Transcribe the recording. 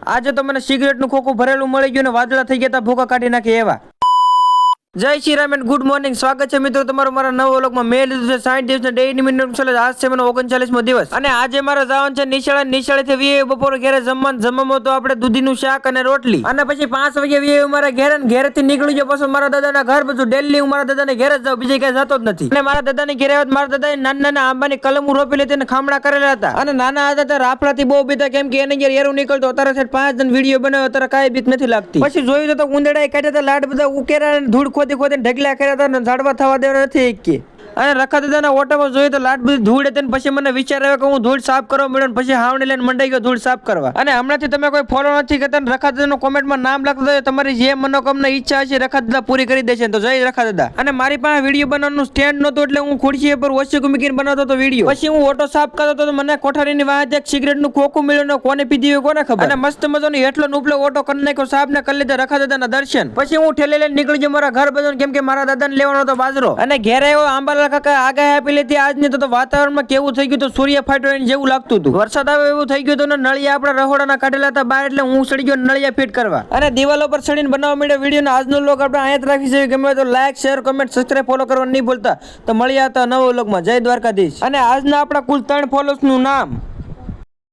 આજે તો મને સિગરેટનું ખોખું ભરેલું મળી ગયું ને વાદળા થઈ ગયા તા ભૂકા કાઢી નાખે એવા. જય Shri Ram and good morning. સ્વાગત છે મિત્રો તમારું મારા નવા વ્લોગમાં. મેં લીધું છે 60 દિવસના ડેઈલી મિનિટ ચેલેન્જ. આજ છે મને 39મો દિવસ અને આજે મારે જવાનું છે નિશાળેથી વીએ બપોરે ઘરે જમવામાં તો આપણે દૂધીનું શાક અને રોટલી અને પછી 5 વાગે વીએ મારા ઘરેથી નીકળી ગયો. પછી મારા દાદાના ઘર બધું ડેલી હું મારા દાદાને ઘરે જ જાઉં, બીજે ક્યાંય જતો જ નથી. અને મારા દાદાને ઘરે આવ્યા મારા દાદાએ નાના આંબાની કલમ રોપી લીધી અને ખામડા કરેલા હતા અને નાના હતા ત્યારે રાફડાથી બહુ બીતા, કેમ કે એને ઘેર એરું નીકળતો. અત્યારે 5 જણ વિડીયો બનાવ્યો, અત્યારે કાંઈ બીક નથી લાગતી. પછી જોયું તો ઉંદરડા કાઢ્યા હતા, લાડ બધા ઉકેરા અને ધૂળ ખોદી ઢગલા કર્યા હતા, ઝાડવા થવા દેવા નથી એક કે. અને રખા દાદાના ઓટામાં જોયું તો લાટ બધી ધૂળ હતી. પછી મને વિચાર આવ્યો કે હું ધૂળ સાફ કરવા મળ્યો, પછી હાવણી લઈને મંડાઈ ગયો ધૂળ સાફ કરવા. અને હમણાંથી તમે કોઈ ફોલો નથી કરતા ને રખા દાદાનું કોમેન્ટમાં નામ લખી દો, તમારી જે મનોકામના ઈચ્છા હશે રખા દાદા પૂરી કરી દેશે. તો જય રખા દાદા. અને મારી પાસે વિડીયો બનાવવાનું સ્ટેન્ડ નહોતું એટલે હું ખુરશી પર ઓછી મૂકીને બનાવતો હતો વિડીયો. પછી હું ઓટો સાફ કરતો હતો, મને કોઠારીની વાહે એક સિગરેટનું ખોખું મળ્યું ને કોને પીધી હોય કોને ખબર. અને મસ્ત મજાનો હેઠલો ઉપલો ઓટો કરી નાખ્યો, સાફ ને કરી લીધા રખા દાદાના દર્શન. પછી હું ઠેલે લઈને નીકળી ગયો મારા ઘર બધું, કેમ કે મારા દાદાને લેવાનો હતો બાજરો. અને ઘેરે આવ્યો આંબાલાલ કાકા આગાહી આપી લીધી આજની. તો વાતાવરણમાં કેવું થઈ ગયું, તો સૂર્ય ફાટ્યો જેવું લાગતું હતું. વરસાદ આવે એવું થઈ ગયું હતું. નળિયા આપણા રહોડાના કાઢેલા હતા બહાર, એટલે હું ચડી ગયો નળિયા ફિટ કરવા અને દિવાલો પર ચડીને બનાવવા માંડ્યો વિડીયો. આજનો વ્લોગ આપણે અહીંયા જ રાખી છે. ગમે તો like share comment subscribe follow કરવાનું નહીં ભૂલતા. તો મળ્યા હતા નવો વ્લોગમાં. જય દ્વારકાધીશ. અને આજના આપણા કુલ 3 ફોલોઅર્સ નું નામ